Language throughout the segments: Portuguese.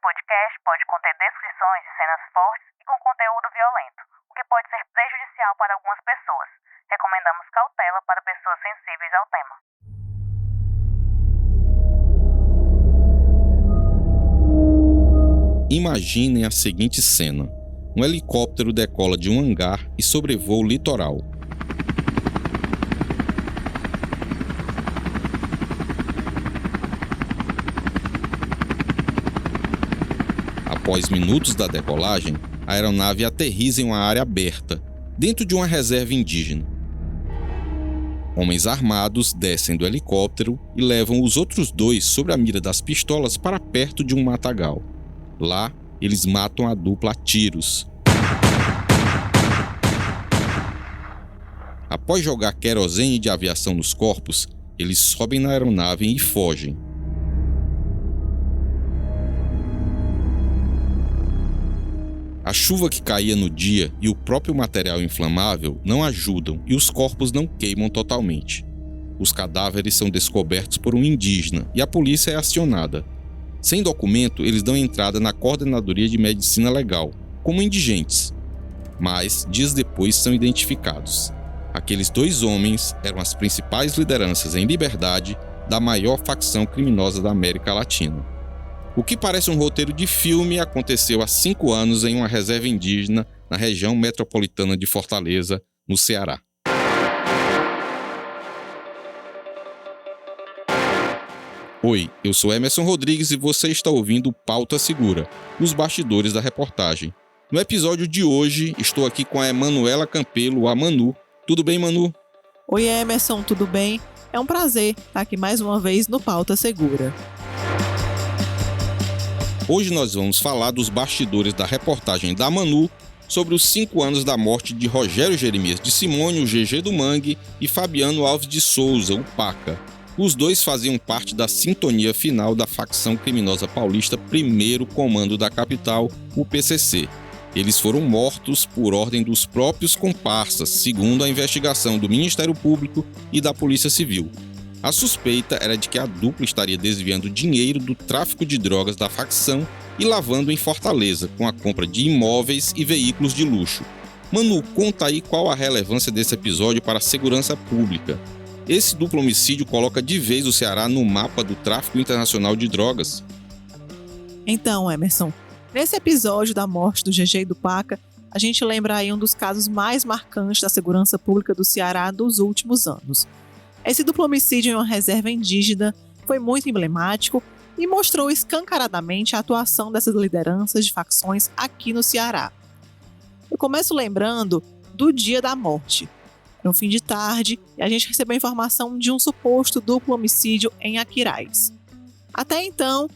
podcast pode conter descrições de cenas fortes e com conteúdo violento, o que pode ser prejudicial para algumas pessoas. Recomendamos cautela para pessoas sensíveis ao tema. Imaginem a seguinte cena. Um helicóptero decola de um hangar e sobrevoa o litoral. Após minutos da decolagem, a aeronave aterriza em uma área aberta, dentro de uma reserva indígena. Homens armados descem do helicóptero e levam os outros dois sob a mira das pistolas para perto de um matagal. Lá, eles matam a dupla a tiros. Após jogar querosene de aviação nos corpos, eles sobem na aeronave e fogem. A chuva que caía no dia e o próprio material inflamável não ajudam e os corpos não queimam totalmente. Os cadáveres são descobertos por um indígena e a polícia é acionada. Sem documento, eles dão entrada na Coordenadoria de Medicina Legal, como indigentes. Mas, dias depois, são identificados. Aqueles dois homens eram as principais lideranças em liberdade da maior facção criminosa da América Latina. O que parece um roteiro de filme aconteceu há 5 anos em uma reserva indígena na região metropolitana de Fortaleza, no Ceará. Oi, eu sou Emerson Rodrigues e você está ouvindo Pauta Segura, os bastidores da reportagem. No episódio de hoje, estou aqui com a Emanuela Campelo, a Manu. Tudo bem, Manu? Oi, Emerson, tudo bem? É um prazer estar aqui mais uma vez no Pauta Segura. Hoje nós vamos falar dos bastidores da reportagem da Manu sobre os 5 anos da morte de Rogério Jeremias de Simone, o GG do Mangue, e Fabiano Alves de Souza, o Paca. Os dois faziam parte da sintonia final da facção criminosa paulista Primeiro Comando da Capital, o PCC. Eles foram mortos por ordem dos próprios comparsas, segundo a investigação do Ministério Público e da Polícia Civil. A suspeita era de que a dupla estaria desviando dinheiro do tráfico de drogas da facção e lavando em Fortaleza, com a compra de imóveis e veículos de luxo. Manu, conta aí qual a relevância desse episódio para a segurança pública. Esse duplo homicídio coloca de vez o Ceará no mapa do tráfico internacional de drogas. Então, Emerson, nesse episódio da morte do GG e do Paca, a gente lembra aí um dos casos mais marcantes da segurança pública do Ceará dos últimos anos. Esse duplo homicídio em uma reserva indígena foi muito emblemático e mostrou escancaradamente a atuação dessas lideranças de facções aqui no Ceará. Eu começo lembrando do dia da morte. Era um fim de tarde e a gente recebeu a informação de um suposto duplo homicídio em Aquiraz. Até então,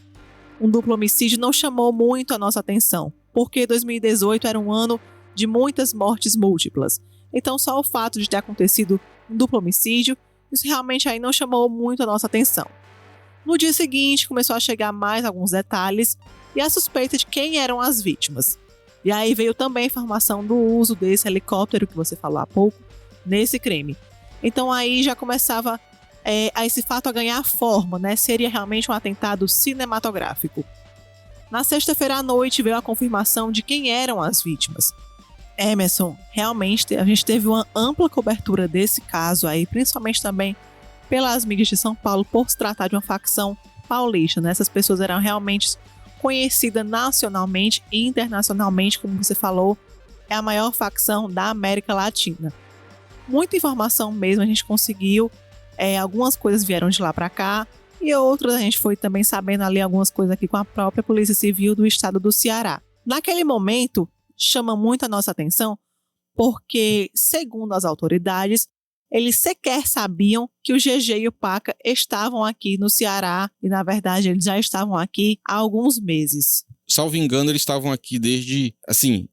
um duplo homicídio não chamou muito a nossa atenção, porque 2018 era um ano de muitas mortes múltiplas. Então só o fato de ter acontecido um duplo homicídio, isso realmente aí não chamou muito a nossa atenção. No dia seguinte, começou a chegar mais alguns detalhes e a suspeita de quem eram as vítimas. E aí veio também a informação do uso desse helicóptero que você falou há pouco, nesse crime. Então aí já começava a esse fato a ganhar forma, né? Seria realmente um atentado cinematográfico. Na sexta-feira à noite veio a confirmação de quem eram as vítimas. Emerson, realmente a gente teve uma ampla cobertura desse caso aí, principalmente também pelas mídias de São Paulo, por se tratar de uma facção paulista, né? Essas pessoas eram realmente conhecidas nacionalmente e internacionalmente, como você falou, é a maior facção da América Latina. Muita informação mesmo a gente conseguiu, algumas coisas vieram de lá para cá e outras a gente foi também sabendo ali algumas coisas aqui com a própria Polícia Civil do estado do Ceará. Naquele momento, chama muito a nossa atenção porque, segundo as autoridades, eles sequer sabiam que o GG e o Paca estavam aqui no Ceará e, na verdade, eles já estavam aqui há alguns meses. Salvo engano, eles estavam aqui desde,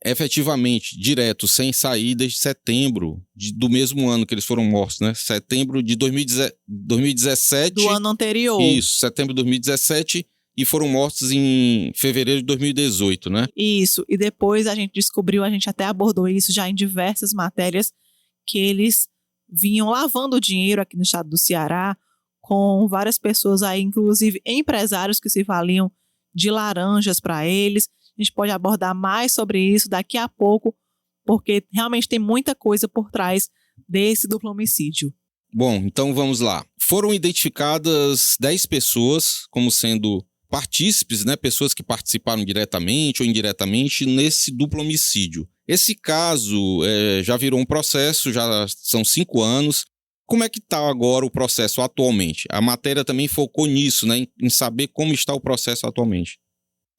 efetivamente, direto, sem sair desde setembro do mesmo ano que eles foram mortos, né? Setembro de 2017. Do ano anterior. Isso, setembro de 2017 e foram mortos em fevereiro de 2018, né? Isso, e depois a gente descobriu, a gente até abordou isso já em diversas matérias, que eles vinham lavando dinheiro aqui no estado do Ceará com várias pessoas aí, inclusive empresários que se valiam de laranjas para eles. A gente pode abordar mais sobre isso daqui a pouco, porque realmente tem muita coisa por trás desse duplo homicídio. Bom, então vamos lá. Foram identificadas 10 pessoas como sendo partícipes, né? Pessoas que participaram diretamente ou indiretamente nesse duplo homicídio. Esse caso já virou um processo, já são 5 anos. Como é que está agora o processo atualmente? A matéria também focou nisso, né? Em saber como está o processo atualmente.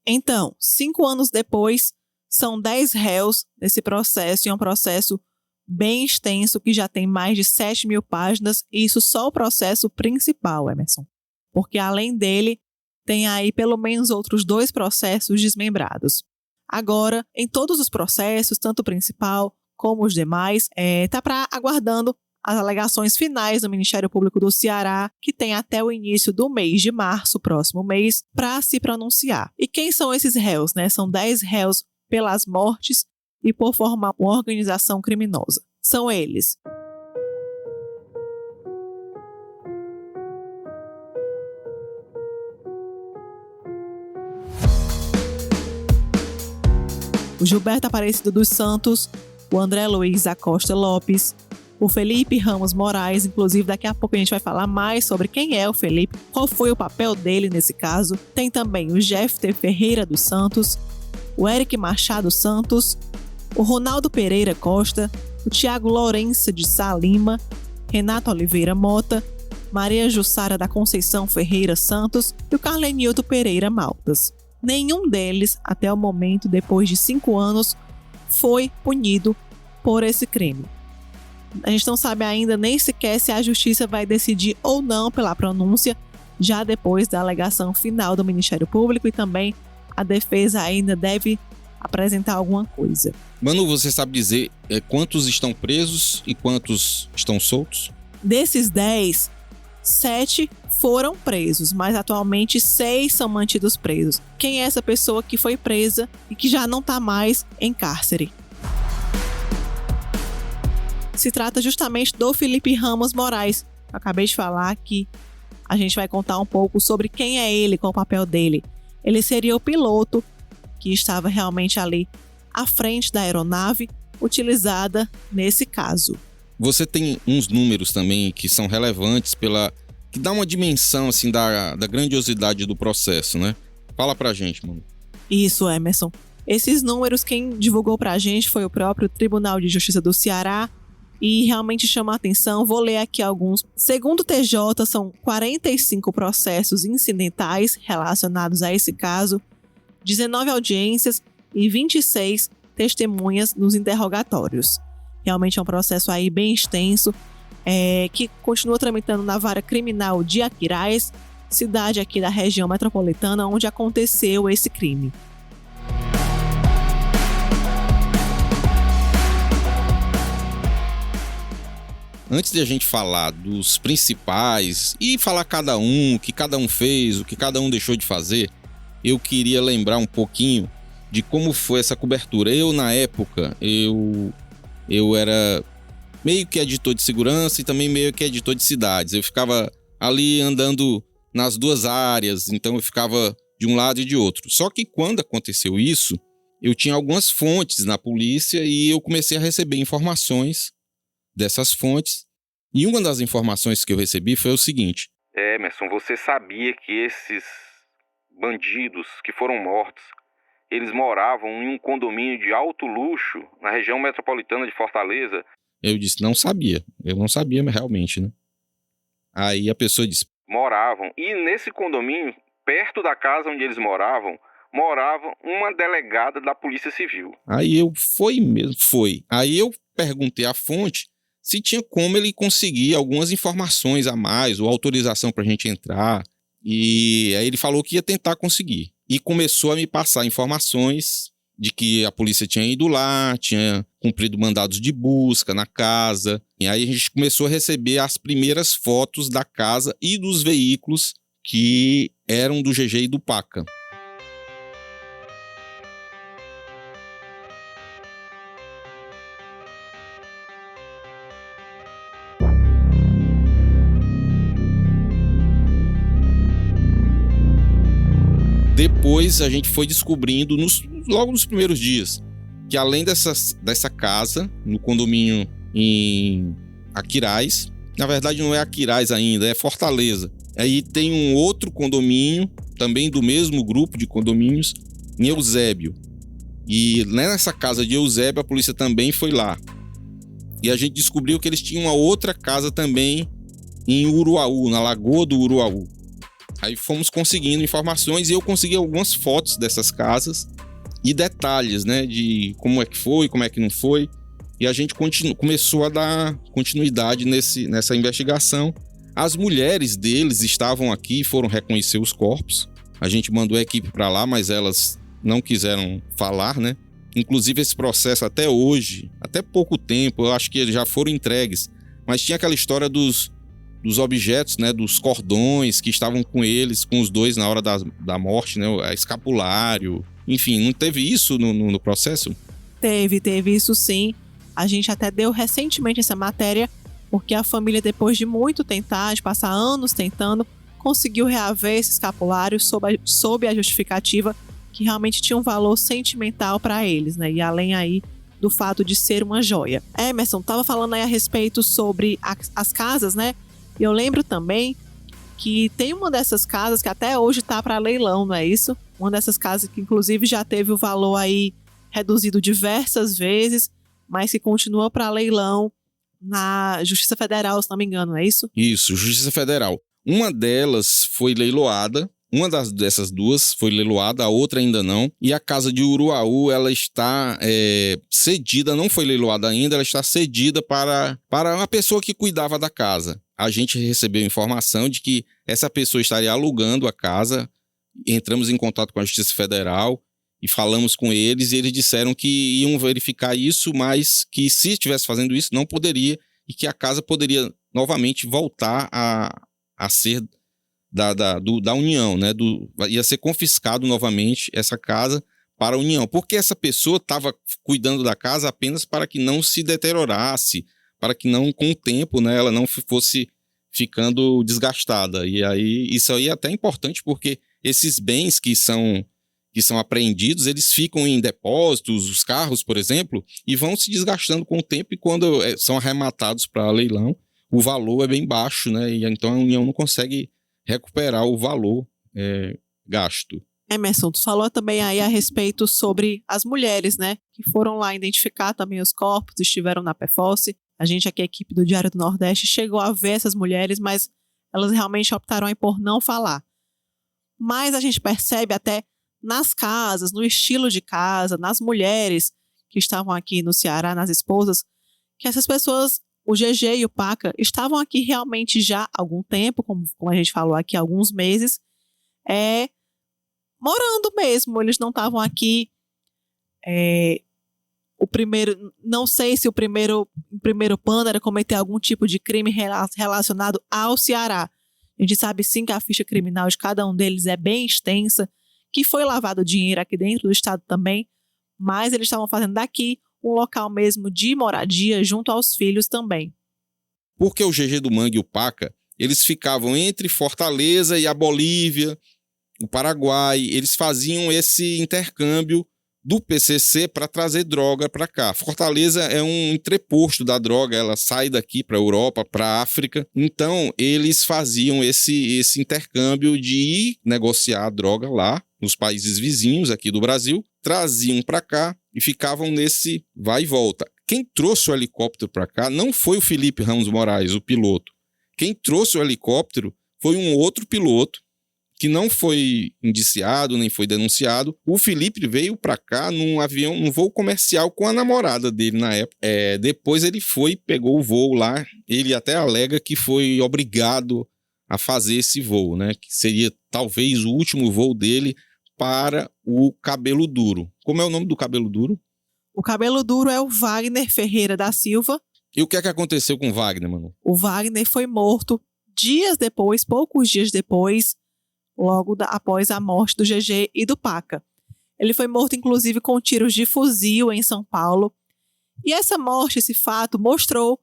Então, 5 anos depois, são 10 réus nesse processo, e é um processo bem extenso, que já tem mais de 7.000 páginas, e isso só o processo principal, Emerson. Porque além dele, tem aí pelo menos outros 2 processos desmembrados. Agora, em todos os processos, tanto o principal como os demais, está aguardando as alegações finais do Ministério Público do Ceará, que tem até o início do mês de março, próximo mês, para se pronunciar. E quem são esses réus, né? São 10 réus pelas mortes e por formar uma organização criminosa. São eles: o Gilberto Aparecido dos Santos, o André Luiz Acosta Lopes, o Felipe Ramos Moraes. Inclusive daqui a pouco a gente vai falar mais sobre quem é o Felipe, qual foi o papel dele nesse caso. Tem também o Jeffter Ferreira dos Santos, o Eric Machado Santos, o Ronaldo Pereira Costa, o Tiago Lourenço de Sá Lima, Renato Oliveira Mota, Maria Jussara da Conceição Ferreira Santos e o Carlenildo Pereira Maltas. Nenhum deles, até o momento, depois de 5 anos, foi punido por esse crime. A gente não sabe ainda nem sequer se a justiça vai decidir ou não pela pronúncia, já depois da alegação final do Ministério Público, e também a defesa ainda deve apresentar alguma coisa. Manu, você sabe dizer quantos estão presos e quantos estão soltos? Desses 10, 7 foram presos, mas atualmente 6 são mantidos presos. Quem é essa pessoa que foi presa e que já não está mais em cárcere? Se trata justamente do Felipe Ramos Moraes. Eu acabei de falar que a gente vai contar um pouco sobre quem é ele, qual o papel dele. Ele seria o piloto que estava realmente ali à frente da aeronave utilizada nesse caso. Você tem uns números também que são relevantes que dá uma dimensão assim da grandiosidade do processo, né? Fala pra gente, mano. Isso, Emerson. Esses números quem divulgou pra gente foi o próprio Tribunal de Justiça do Ceará, e realmente chama a atenção. Vou ler aqui alguns. Segundo o TJ, são 45 processos incidentais relacionados a esse caso, 19 audiências e 26 testemunhas nos interrogatórios. Realmente é um processo aí bem extenso, que continua tramitando na Vara Criminal de Aquiraz, cidade aqui da região metropolitana onde aconteceu esse crime. Antes de a gente falar dos principais e falar cada um, o que cada um fez, o que cada um deixou de fazer, eu queria lembrar um pouquinho de como foi essa cobertura. Eu, na época, eu era meio que editor de segurança e também meio que editor de cidades. Eu ficava ali andando nas duas áreas, então eu ficava de um lado e de outro. Só que quando aconteceu isso, eu tinha algumas fontes na polícia e eu comecei a receber informações dessas fontes. E uma das informações que eu recebi foi o seguinte: Emerson, você sabia que esses bandidos que foram mortos, eles moravam em um condomínio de alto luxo na região metropolitana de Fortaleza? Eu disse, não sabia. Eu não sabia realmente, né? Aí a pessoa disse, moravam. E nesse condomínio, perto da casa onde eles moravam, morava uma delegada da Polícia Civil. Aí foi. Aí eu perguntei à fonte se tinha como ele conseguir algumas informações a mais, ou autorização para a gente entrar. E aí ele falou que ia tentar conseguir. E começou a me passar informações de que a polícia tinha ido lá, tinha cumprido mandados de busca na casa. E aí a gente começou a receber as primeiras fotos da casa e dos veículos que eram do GG e do Paca. depois a gente foi descobrindo, logo nos primeiros dias, que além dessa casa, no condomínio em Aquiraz, na verdade não é Aquiraz ainda, é Fortaleza. Aí tem um outro condomínio, também do mesmo grupo de condomínios, em Eusébio. E nessa casa de Eusébio a polícia também foi lá. E a gente descobriu que eles tinham uma outra casa também em Uruaú, na Lagoa do Uruaú. Aí fomos conseguindo informações e eu consegui algumas fotos dessas casas e detalhes, né, de como é que foi, como é que não foi. E a gente começou a dar continuidade nessa investigação. As mulheres deles estavam aqui e foram reconhecer os corpos. A gente mandou a equipe para lá, mas elas não quiseram falar, né? Inclusive esse processo até hoje, até pouco tempo, eu acho que eles já foram entregues. Mas tinha aquela história dos objetos, né? Dos cordões que estavam com eles, com os dois na hora da morte, né? Escapulário. Enfim, não teve isso no processo? Teve isso sim. A gente até deu recentemente essa matéria, porque a família, depois de muito tentar, de passar anos tentando, conseguiu reaver esse escapulário sob a justificativa que realmente tinha um valor sentimental para eles, né? E além aí do fato de ser uma joia. Emerson, estava falando aí a respeito sobre as casas, né? E eu lembro também que tem uma dessas casas que até hoje está para leilão, não é isso? Uma dessas casas que inclusive já teve o valor aí reduzido diversas vezes, mas que continua para leilão na Justiça Federal, se não me engano, não é isso? Isso, Justiça Federal. Uma delas foi leiloada, dessas duas foi leiloada, a outra ainda não. E a casa de Uruaú, ela está cedida, não foi leiloada ainda, ela está cedida para uma pessoa que cuidava da casa. A gente recebeu informação de que essa pessoa estaria alugando a casa. Entramos em contato com a Justiça Federal e falamos com eles, e eles disseram que iam verificar isso, mas que se estivesse fazendo isso, não poderia, e que a casa poderia novamente voltar a ser da União, né? Ia ser confiscado novamente essa casa para a União, porque essa pessoa estava cuidando da casa apenas para que não se deteriorasse, para que não, com o tempo, né, ela não fosse ficando desgastada. E aí, isso aí é até importante, porque esses bens que são apreendidos, eles ficam em depósitos, os carros, por exemplo, e vão se desgastando com o tempo, e quando são arrematados para leilão, o valor é bem baixo, né? E então a União não consegue recuperar o valor gasto. Emerson, tu falou também aí a respeito sobre as mulheres, né? Que foram lá identificar também os corpos, estiveram na PFOSSE. A gente aqui, a equipe do Diário do Nordeste, chegou a ver essas mulheres, mas elas realmente optaram aí por não falar. Mas a gente percebe até nas casas, no estilo de casa, nas mulheres que estavam aqui no Ceará, nas esposas, que essas pessoas, o GG e o Paca, estavam aqui realmente já há algum tempo, como a gente falou aqui, alguns meses, morando mesmo. Eles não estavam aqui. Não sei se o primeiro plano era cometer algum tipo de crime relacionado ao Ceará. A gente sabe sim que a ficha criminal de cada um deles é bem extensa, que foi lavado dinheiro aqui dentro do estado também, mas eles estavam fazendo daqui um local mesmo de moradia junto aos filhos também. Porque o GG do Mangue e o Paca, eles ficavam entre Fortaleza e a Bolívia, o Paraguai, eles faziam esse intercâmbio do PCC para trazer droga para cá. Fortaleza é um entreposto da droga, ela sai daqui para a Europa, para a África. Então, eles faziam esse intercâmbio de ir negociar a droga lá, nos países vizinhos aqui do Brasil, traziam para cá e ficavam nesse vai e volta. Quem trouxe o helicóptero para cá não foi o Felipe Ramos Moraes, o piloto. Quem trouxe o helicóptero foi um outro piloto, que não foi indiciado, nem foi denunciado. O Felipe veio para cá num voo comercial com a namorada dele na época. Depois ele pegou o voo lá. Ele até alega que foi obrigado a fazer esse voo, né? Que seria talvez o último voo dele para o Cabelo Duro. Como é o nome do Cabelo Duro? O Cabelo Duro é o Wagner Ferreira da Silva. E o que é que aconteceu com o Wagner, mano? O Wagner foi morto poucos dias depois, logo após a morte do GG e do Paca. Ele foi morto, inclusive, com tiros de fuzil em São Paulo. E essa morte, esse fato, mostrou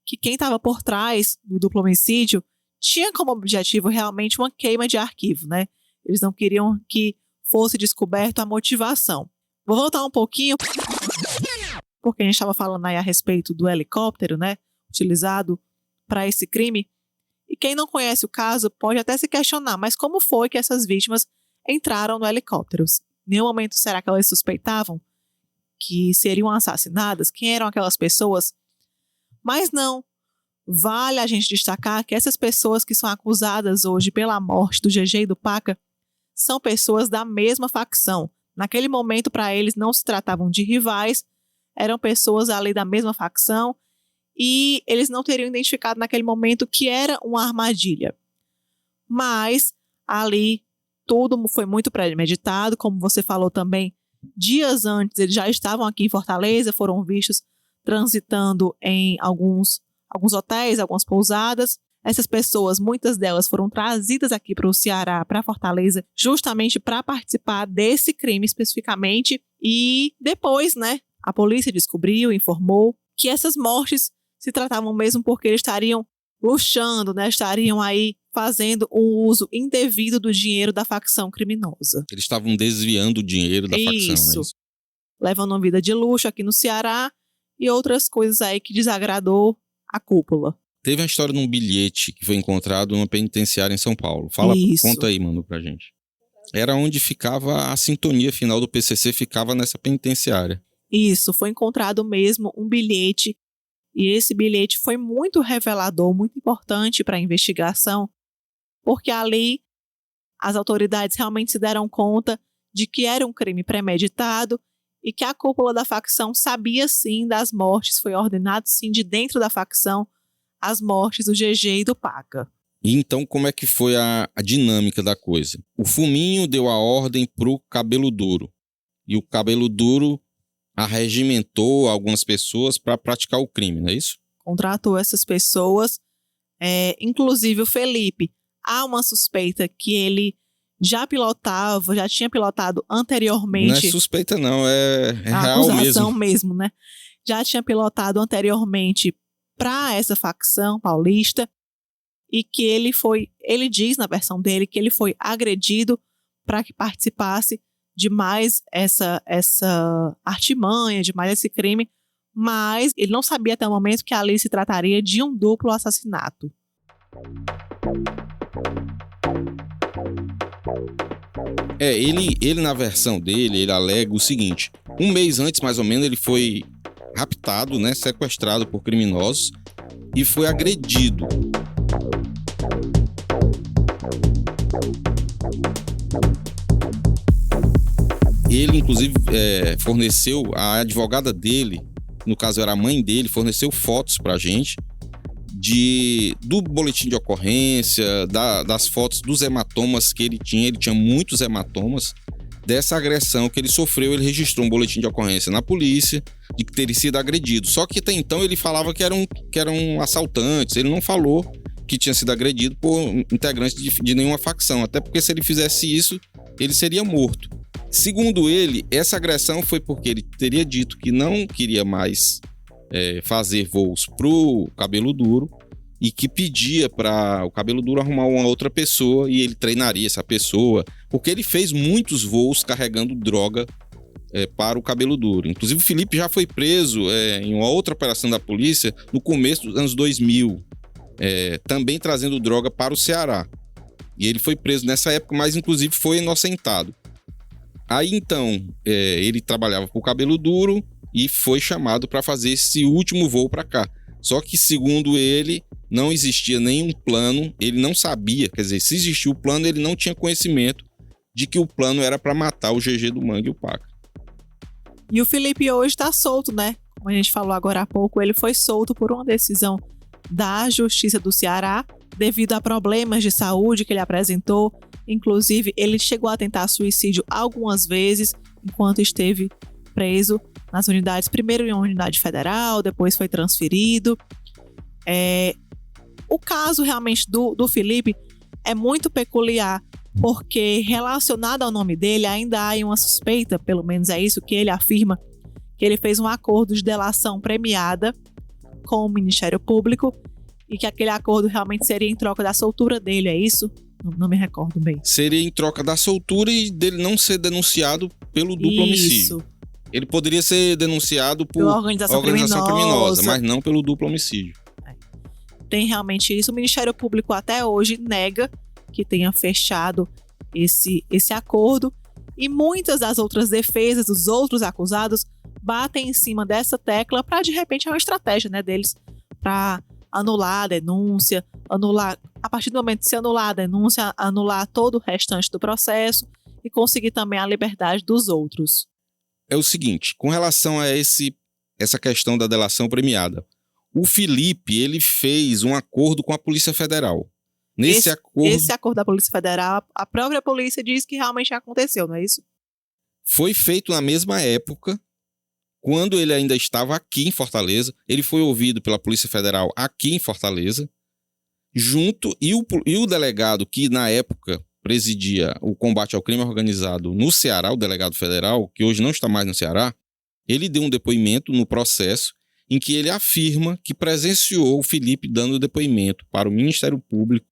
que quem estava por trás do duplo homicídio tinha como objetivo realmente uma queima de arquivo, né? Eles não queriam que fosse descoberto a motivação. Vou voltar um pouquinho, porque a gente estava falando aí a respeito do helicóptero, né, utilizado para esse crime. E quem não conhece o caso pode até se questionar, mas como foi que essas vítimas entraram no helicóptero? Em nenhum momento será que elas suspeitavam que seriam assassinadas? Quem eram aquelas pessoas? Mas não. Vale a gente destacar que essas pessoas que são acusadas hoje pela morte do GG e do Paca são pessoas da mesma facção. Naquele momento, para eles, não se tratavam de rivais, eram pessoas ali da mesma facção e eles não teriam identificado naquele momento que era uma armadilha. Mas ali tudo foi muito premeditado, como você falou também, dias antes eles já estavam aqui em Fortaleza, foram vistos transitando em alguns hotéis, algumas pousadas. Essas pessoas, muitas delas foram trazidas aqui para o Ceará, para Fortaleza, justamente para participar desse crime especificamente. E depois, né, a polícia descobriu, informou que essas mortes se tratavam mesmo porque eles estariam luxando, né, estariam aí fazendo um uso indevido do dinheiro da facção criminosa. Eles estavam desviando o dinheiro da facção, né? Isso. Levando uma vida de luxo aqui no Ceará e outras coisas aí que desagradou a cúpula. Teve uma história de um bilhete que foi encontrado numa penitenciária em São Paulo. Conta aí, Manu, pra gente. Era onde ficava a sintonia final do PCC, ficava nessa penitenciária. Isso, foi encontrado mesmo um bilhete. E esse bilhete foi muito revelador, muito importante para a investigação, porque ali as autoridades realmente se deram conta de que era um crime premeditado e que a cúpula da facção sabia sim das mortes, foi ordenado sim de dentro da facção as mortes do GG e do Paca. E então como é que foi a dinâmica da coisa? O Fuminho deu a ordem pro Cabelo Duro e o Cabelo Duro arregimentou algumas pessoas para praticar o crime, não é isso? Contratou essas pessoas, inclusive o Felipe. Há uma suspeita que ele já tinha pilotado anteriormente. Não é suspeita não, é real mesmo. Acusação mesmo, né? Já tinha pilotado anteriormente para essa facção paulista e que ele diz na versão dele que ele foi agredido para que participasse de mais essa artimanha, de mais esse crime, mas ele não sabia até o momento que ali se trataria de um duplo assassinato. Ele na versão dele, ele alega o seguinte: um mês antes, mais ou menos, ele foi raptado, né, sequestrado por criminosos e foi agredido. Ele, inclusive, forneceu, a advogada dele, no caso era a mãe dele, forneceu fotos pra gente do boletim de ocorrência, das fotos dos hematomas que ele tinha muitos hematomas, dessa agressão que ele sofreu. Ele registrou um boletim de ocorrência na polícia de que teria sido agredido. Só que até então ele falava que eram assaltantes, ele não falou que tinha sido agredido por integrantes de nenhuma facção, até porque se ele fizesse isso, ele seria morto. Segundo ele, essa agressão foi porque ele teria dito que não queria mais fazer voos pro Cabelo Duro e que pedia para o Cabelo Duro arrumar uma outra pessoa e ele treinaria essa pessoa, porque ele fez muitos voos carregando droga para o Cabelo Duro. Inclusive o Felipe já foi preso em uma outra operação da polícia no começo dos anos 2000, também trazendo droga para o Ceará. E ele foi preso nessa época, mas inclusive foi inocentado. Aí então, ele trabalhava para o Cabelo Duro e foi chamado para fazer esse último voo para cá. Só que, segundo ele, não existia nenhum plano, ele não sabia, quer dizer, se existia o plano, ele não tinha conhecimento de que o plano era para matar o GG do Mangue e o Paca. E o Felipe hoje está solto, né? Como a gente falou agora há pouco, ele foi solto por uma decisão da Justiça do Ceará, devido a problemas de saúde que ele apresentou. Inclusive, ele chegou a tentar suicídio algumas vezes enquanto esteve preso nas unidades, primeiro em uma unidade federal, depois foi transferido. O caso realmente do Felipe é muito peculiar, porque relacionado ao nome dele ainda há uma suspeita, pelo menos é isso que ele afirma, que ele fez um acordo de delação premiada com o Ministério Público e que aquele acordo realmente seria em troca da soltura dele, é isso? Não me recordo bem. Seria em troca da soltura e dele não ser denunciado pelo duplo homicídio. Ele poderia ser denunciado por organização criminosa, mas não pelo duplo homicídio. Tem realmente isso. O Ministério Público até hoje nega que tenha fechado esse acordo, e muitas das outras defesas dos outros acusados batem em cima dessa tecla para, de repente, é uma estratégia, né, deles para anular a denúncia, a partir do momento de se anular a denúncia, anular todo o restante do processo e conseguir também a liberdade dos outros. É o seguinte, com relação a essa questão da delação premiada, o Felipe, ele fez um acordo com a Polícia Federal. Esse acordo da Polícia Federal, a própria polícia diz que realmente aconteceu, não é isso? Foi feito na mesma época, quando ele ainda estava aqui em Fortaleza. Ele foi ouvido pela Polícia Federal aqui em Fortaleza, e o delegado que na época presidia o combate ao crime organizado no Ceará, o delegado federal, que hoje não está mais no Ceará, ele deu um depoimento no processo em que ele afirma que presenciou o Felipe dando depoimento para o Ministério Público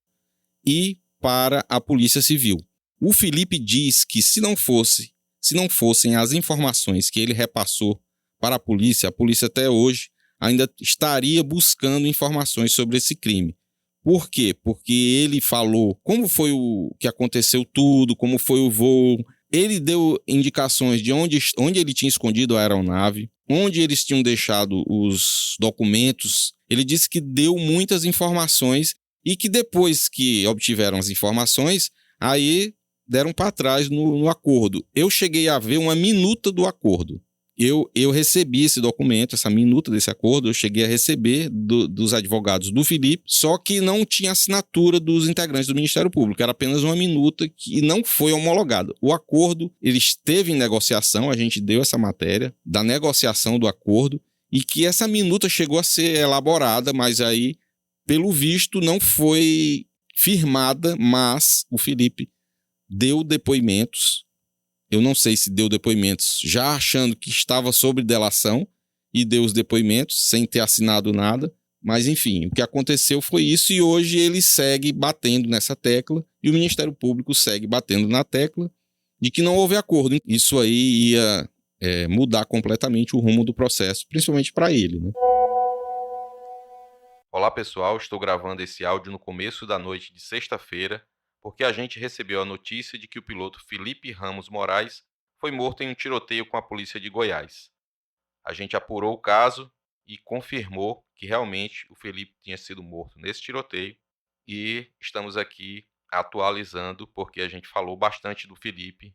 e para a Polícia Civil. O Felipe diz que se não fossem as informações que ele repassou para a polícia até hoje ainda estaria buscando informações sobre esse crime. Por quê? Porque ele falou como foi o que aconteceu tudo, como foi o voo. Ele deu indicações de onde ele tinha escondido a aeronave, onde eles tinham deixado os documentos. Ele disse que deu muitas informações e que depois que obtiveram as informações, aí deram para trás no acordo. Eu cheguei a ver uma minuta do acordo. Eu recebi esse documento, essa minuta desse acordo, eu cheguei a receber dos advogados do Felipe, só que não tinha assinatura dos integrantes do Ministério Público, era apenas uma minuta que não foi homologada. O acordo, ele esteve em negociação, a gente deu essa matéria da negociação do acordo, e que essa minuta chegou a ser elaborada, mas aí, pelo visto, não foi firmada, mas o Felipe deu depoimentos. Eu não sei se deu depoimentos já achando que estava sob delação e deu os depoimentos sem ter assinado nada. Mas, enfim, o que aconteceu foi isso e hoje ele segue batendo nessa tecla e o Ministério Público segue batendo na tecla de que não houve acordo. Isso aí ia mudar completamente o rumo do processo, principalmente para ele, né? Olá, pessoal. Estou gravando esse áudio no começo da noite de sexta-feira, porque a gente recebeu a notícia de que o piloto Felipe Ramos Moraes foi morto em um tiroteio com a polícia de Goiás. A gente apurou o caso e confirmou que realmente o Felipe tinha sido morto nesse tiroteio e estamos aqui atualizando porque a gente falou bastante do Felipe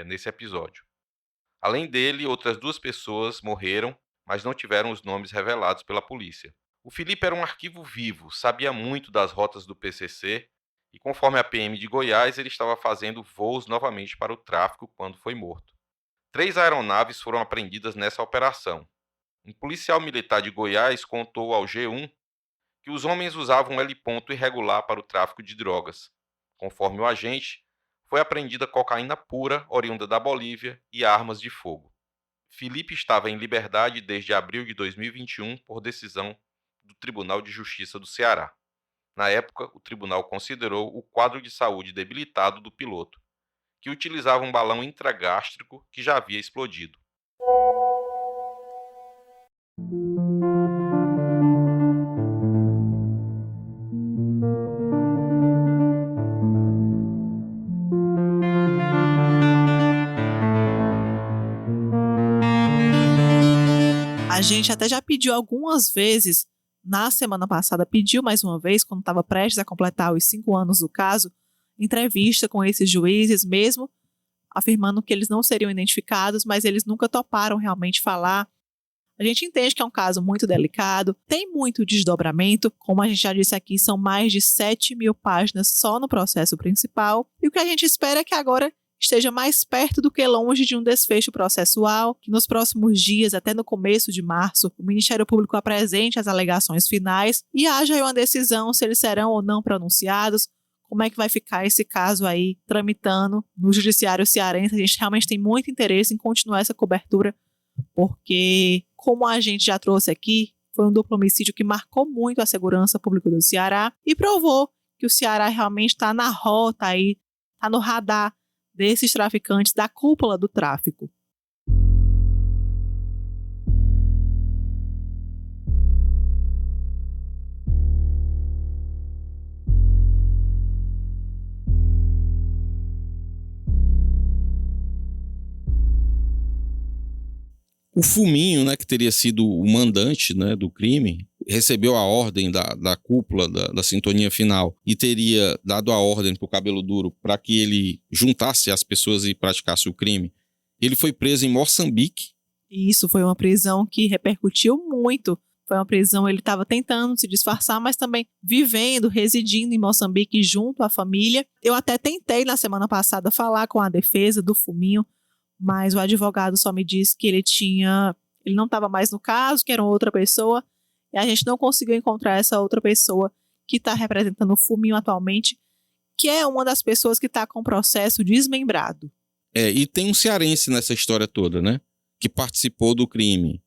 nesse episódio. Além dele, outras 2 pessoas morreram, mas não tiveram os nomes revelados pela polícia. O Felipe era um arquivo vivo, sabia muito das rotas do PCC, e conforme a PM de Goiás, ele estava fazendo voos novamente para o tráfico quando foi morto. 3 aeronaves foram apreendidas nessa operação. Um policial militar de Goiás contou ao G1 que os homens usavam um heliponto irregular para o tráfico de drogas. Conforme o agente, foi apreendida cocaína pura, oriunda da Bolívia, e armas de fogo. Felipe estava em liberdade desde abril de 2021 por decisão do Tribunal de Justiça do Ceará. Na época, o tribunal considerou o quadro de saúde debilitado do piloto, que utilizava um balão intragástrico que já havia explodido. A gente até já pediu algumas vezes, na semana passada, pediu mais uma vez, quando estava prestes a completar os 5 anos do caso, entrevista com esses juízes, mesmo afirmando que eles não seriam identificados, mas eles nunca toparam realmente falar. A gente entende que é um caso muito delicado, tem muito desdobramento, como a gente já disse aqui, são mais de 7.000 páginas só no processo principal, e o que a gente espera é que agora esteja mais perto do que longe de um desfecho processual, que nos próximos dias, até no começo de março, o Ministério Público apresente as alegações finais e haja aí uma decisão se eles serão ou não pronunciados, como é que vai ficar esse caso aí tramitando no judiciário cearense. A gente realmente tem muito interesse em continuar essa cobertura, porque, como a gente já trouxe aqui, foi um duplo homicídio que marcou muito a segurança pública do Ceará e provou que o Ceará realmente está na rota aí, está no radar desses traficantes, da cúpula do tráfico. O Fuminho, né, que teria sido o mandante, né, do crime, recebeu a ordem da cúpula da sintonia final e teria dado a ordem para o Cabelo Duro para que ele juntasse as pessoas e praticasse o crime. Ele foi preso em Moçambique. E isso foi uma prisão que repercutiu muito. Foi uma prisão, ele estava tentando se disfarçar, mas também vivendo, residindo em Moçambique junto à família. Eu até tentei na semana passada falar com a defesa do Fuminho, mas o advogado só me disse que ele não estava mais no caso, que era outra pessoa, e a gente não conseguiu encontrar essa outra pessoa que está representando o Fuminho atualmente, que é uma das pessoas que está com o processo desmembrado. E tem um cearense nessa história toda, né, que participou do crime,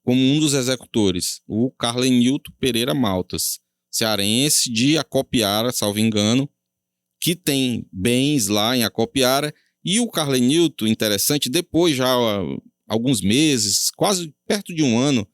como um dos executores, o Carlenilton Pereira Maltas, cearense de Acopiara, salvo engano, que tem bens lá em Acopiara. E o Carlenilton, interessante, depois já alguns meses, quase perto de um ano,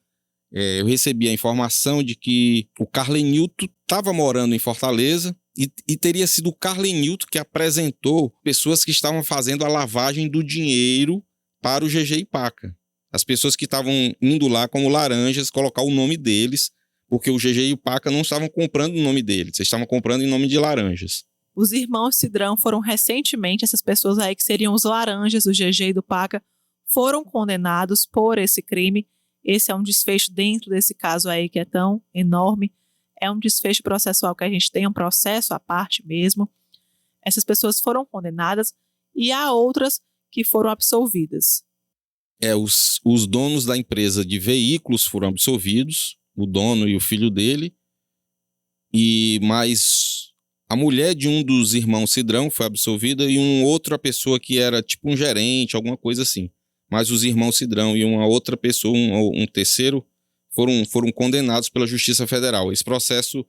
eu recebi a informação de que o Carlenilton estava morando em Fortaleza e teria sido o Carlenilton que apresentou pessoas que estavam fazendo a lavagem do dinheiro para o GG Paca. As pessoas que estavam indo lá como laranjas colocar o nome deles, porque o GG e o Paca não estavam comprando o nome deles, eles estavam comprando em nome de laranjas. Os irmãos Cidrão foram recentemente, essas pessoas aí que seriam os laranjas do GG e do Paca, foram condenados por esse crime. Esse é um desfecho dentro desse caso aí que é tão enorme. É um desfecho processual que a gente tem, um processo à parte mesmo. Essas pessoas foram condenadas e há outras que foram absolvidas. Os donos da empresa de veículos foram absolvidos, o dono e o filho dele, e mais a mulher de um dos irmãos Cidrão foi absolvida e uma outra pessoa que era tipo um gerente, alguma coisa assim. Mas os irmãos Cidrão e uma outra pessoa, um terceiro, foram condenados pela Justiça Federal. Esse processo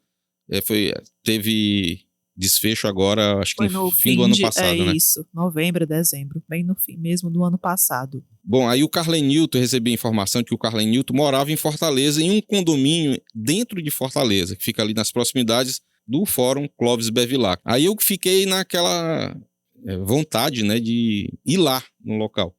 teve desfecho agora, acho que no fim do ano passado, né? Isso, novembro, dezembro, bem no fim mesmo do ano passado. Bom, aí o Carlenilton, recebi a informação de que o Carlenilton morava em Fortaleza, em um condomínio dentro de Fortaleza, que fica ali nas proximidades do Fórum Clóvis Bevilacqua. Aí eu fiquei naquela vontade, né, de ir lá no local.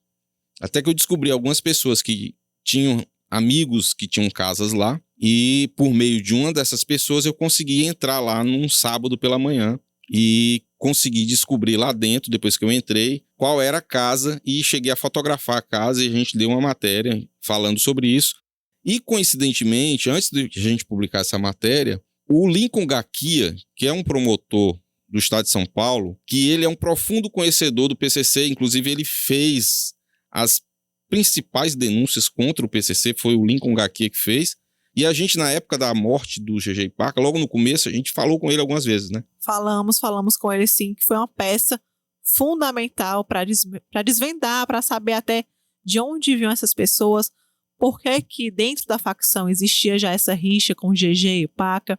Até que eu descobri algumas pessoas que tinham amigos que tinham casas lá, e por meio de uma dessas pessoas eu consegui entrar lá num sábado pela manhã e consegui descobrir lá dentro, depois que eu entrei, qual era a casa, e cheguei a fotografar a casa e a gente deu uma matéria falando sobre isso. E coincidentemente, antes de a gente publicar essa matéria, o Lincoln Gaquia, que é um promotor do estado de São Paulo, que ele é um profundo conhecedor do PCC, inclusive ele fez as principais denúncias contra o PCC, foi o Lincoln Gaquia que fez, e a gente, na época da morte do GG Paca, logo no começo, a gente falou com ele algumas vezes, né? Falamos com ele sim, que foi uma peça fundamental para desvendar, para saber até de onde vinham essas pessoas, por que dentro da facção existia já essa rixa com o GG e o Paca.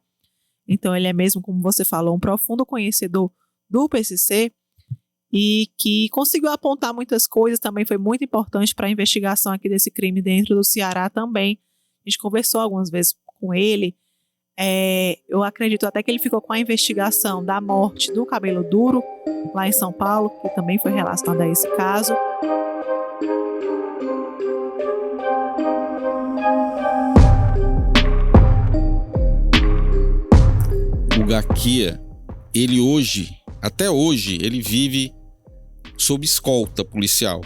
Então ele é mesmo, como você falou, um profundo conhecedor do PCC e que conseguiu apontar muitas coisas, também foi muito importante para a investigação aqui desse crime dentro do Ceará também. A gente conversou algumas vezes com ele. Eu acredito até que ele ficou com a investigação da morte do Cabelo Duro, lá em São Paulo, que também foi relacionada a esse caso. O Gaquia, ele hoje, até hoje, ele vive sob escolta policial.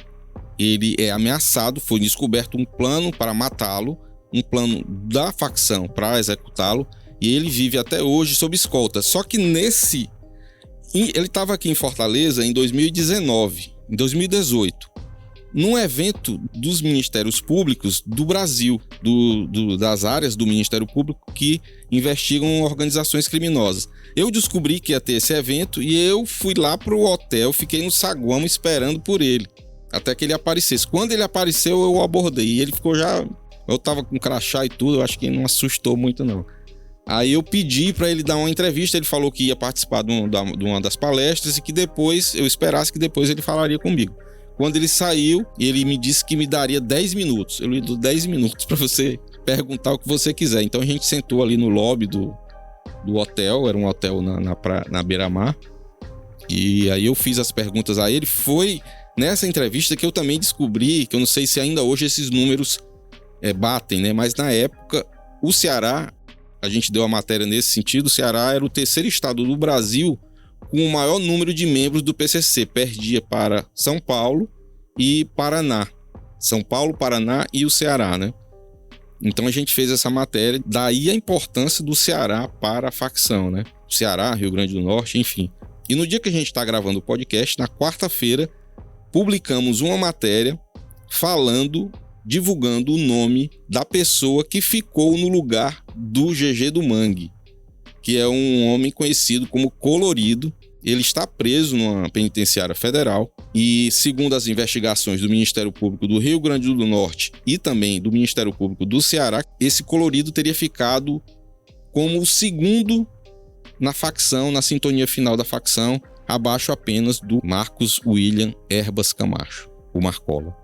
Ele é ameaçado, foi descoberto um plano para matá-lo, um plano da facção para executá-lo, e ele vive até hoje sob escolta. Só que ele estava aqui em Fortaleza em 2019, em 2018, num evento dos Ministérios Públicos do Brasil, das áreas do Ministério Público que investigam organizações criminosas. Eu descobri que ia ter esse evento e eu fui lá pro hotel, fiquei no saguão esperando por ele, até que ele aparecesse. Quando ele apareceu, eu o abordei e ele ficou já... Eu tava com crachá e tudo, eu acho que não assustou muito não. Aí eu pedi para ele dar uma entrevista, ele falou que ia participar de uma das palestras e que depois, eu esperasse que depois ele falaria comigo. Quando ele saiu, ele me disse que me daria 10 minutos. Eu lhe dou 10 minutos para você perguntar o que você quiser. Então a gente sentou ali no lobby do hotel, era um hotel na beira-mar. E aí eu fiz as perguntas a ele. Foi nessa entrevista que eu também descobri, que eu não sei se ainda hoje esses números batem, né? Mas na época, o Ceará, a gente deu a matéria nesse sentido, o Ceará era o terceiro estado do Brasil com o maior número de membros do PCC, perdia para São Paulo e Paraná. São Paulo, Paraná e o Ceará, né? Então a gente fez essa matéria, daí a importância do Ceará para a facção, né? Ceará, Rio Grande do Norte, enfim. E no dia que a gente está gravando o podcast, na quarta-feira, publicamos uma matéria divulgando o nome da pessoa que ficou no lugar do GG do Mangue, que é um homem conhecido como Colorido. Ele está preso numa penitenciária federal e, segundo as investigações do Ministério Público do Rio Grande do Norte e também do Ministério Público do Ceará, esse Colorido teria ficado como o segundo na facção, na sintonia final da facção, abaixo apenas do Marcos William Erbas Camacho, o Marcola.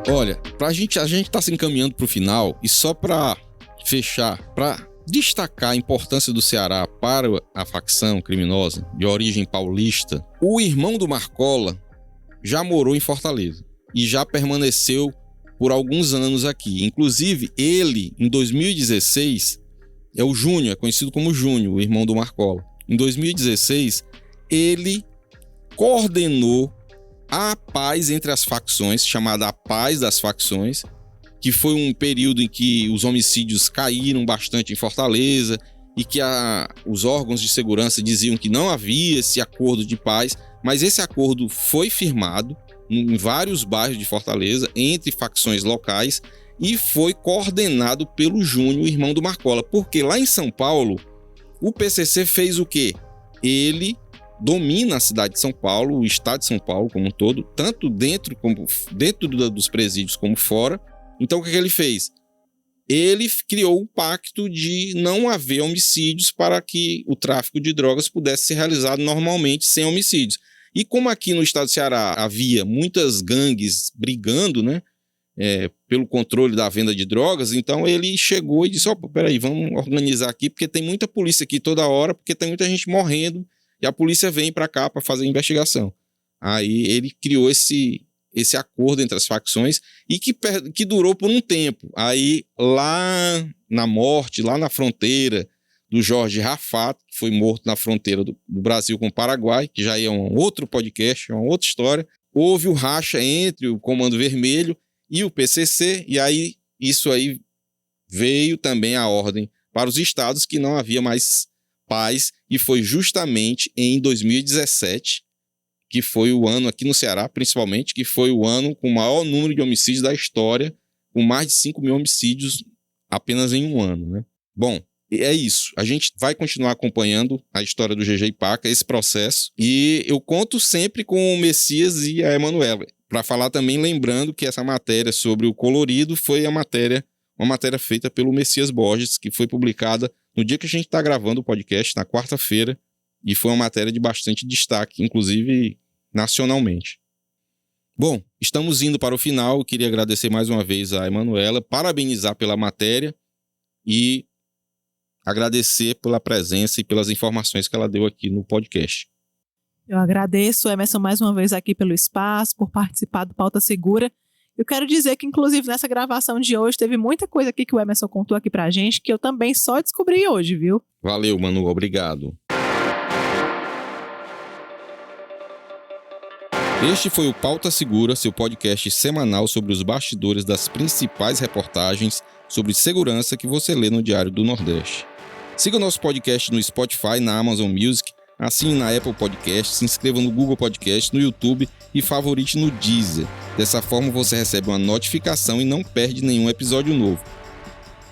Olha, a gente está se encaminhando para o final e só para fechar, para destacar a importância do Ceará para a facção criminosa de origem paulista, o irmão do Marcola já morou em Fortaleza e já permaneceu por alguns anos aqui. Inclusive, ele, em 2016, é o Júnior, é conhecido como Júnior, o irmão do Marcola. Em 2016, ele coordenou a paz entre as facções, chamada a paz das facções, que foi um período em que os homicídios caíram bastante em Fortaleza e que os órgãos de segurança diziam que não havia esse acordo de paz, mas esse acordo foi firmado em vários bairros de Fortaleza, entre facções locais, e foi coordenado pelo Júnior, irmão do Marcola, porque lá em São Paulo, o PCC fez o quê? Ele domina a cidade de São Paulo, o estado de São Paulo como um todo, tanto dentro dos presídios como fora. Então o que ele fez? Ele criou um pacto de não haver homicídios para que o tráfico de drogas pudesse ser realizado normalmente sem homicídios. E como aqui no estado do Ceará havia muitas gangues brigando, né, pelo controle da venda de drogas, então ele chegou e disse, peraí, vamos organizar aqui, porque tem muita polícia aqui toda hora, porque tem muita gente morrendo, e a polícia vem para cá para fazer a investigação. Aí ele criou esse acordo entre as facções e que durou por um tempo. Aí lá na fronteira do Jorge Raffato, que foi morto na fronteira do Brasil com o Paraguai, que já é um outro podcast, uma outra história, houve o racha entre o Comando Vermelho e o PCC, e aí isso aí veio também a ordem para os estados que não havia mais paz, e foi justamente em 2017, que foi o ano aqui no Ceará, principalmente, que foi o ano com o maior número de homicídios da história, com mais de 5 mil homicídios apenas em um ano, né? Bom, é isso. A gente vai continuar acompanhando a história do GG e Paca, esse processo, e eu conto sempre com o Messias e a Emanuela, para falar também, lembrando que essa matéria sobre o Colorido foi uma matéria feita pelo Messias Borges, que foi publicada no dia que a gente está gravando o podcast, na quarta-feira, e foi uma matéria de bastante destaque, inclusive nacionalmente. Bom, estamos indo para o final. Eu queria agradecer mais uma vez a Emanuela, parabenizar pela matéria e agradecer pela presença e pelas informações que ela deu aqui no podcast. Eu agradeço, Emerson, mais uma vez aqui pelo espaço, por participar do Pauta Segura. Eu quero dizer que, inclusive, nessa gravação de hoje, teve muita coisa aqui que o Emerson contou aqui pra gente, que eu também só descobri hoje, viu? Valeu, Manu, obrigado. Este foi o Pauta Segura, seu podcast semanal sobre os bastidores das principais reportagens sobre segurança que você lê no Diário do Nordeste. Siga o nosso podcast no Spotify, na Amazon Music, assine na Apple Podcast, se inscreva no Google Podcast, no YouTube e favorite no Deezer. Dessa forma você recebe uma notificação e não perde nenhum episódio novo.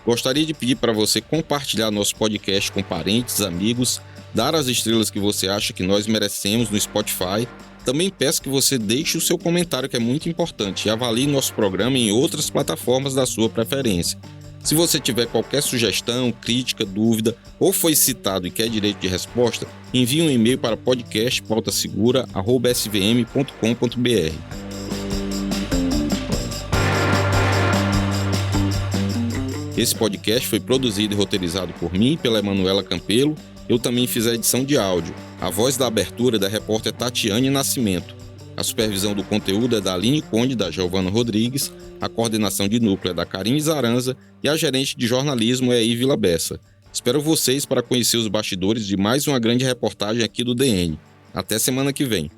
Gostaria de pedir para você compartilhar nosso podcast com parentes, amigos, dar as estrelas que você acha que nós merecemos no Spotify Também peço que você deixe o seu comentário, que é muito importante, e avalie nosso programa em outras plataformas da sua preferência. Se você tiver qualquer sugestão, crítica, dúvida ou foi citado e quer direito de resposta, envie um e-mail para podcastpautasegura@svm.com.br. Esse podcast foi produzido e roteirizado por mim e pela Emanuela Campelo. Eu também fiz a edição de áudio. A voz da abertura é da repórter Tatiane Nascimento. A supervisão do conteúdo é da Aline Conde, da Giovana Rodrigues. A coordenação de núcleo é da Karine Zaranza e a gerente de jornalismo é a Ivila Bessa. Espero vocês para conhecer os bastidores de mais uma grande reportagem aqui do DN. Até semana que vem.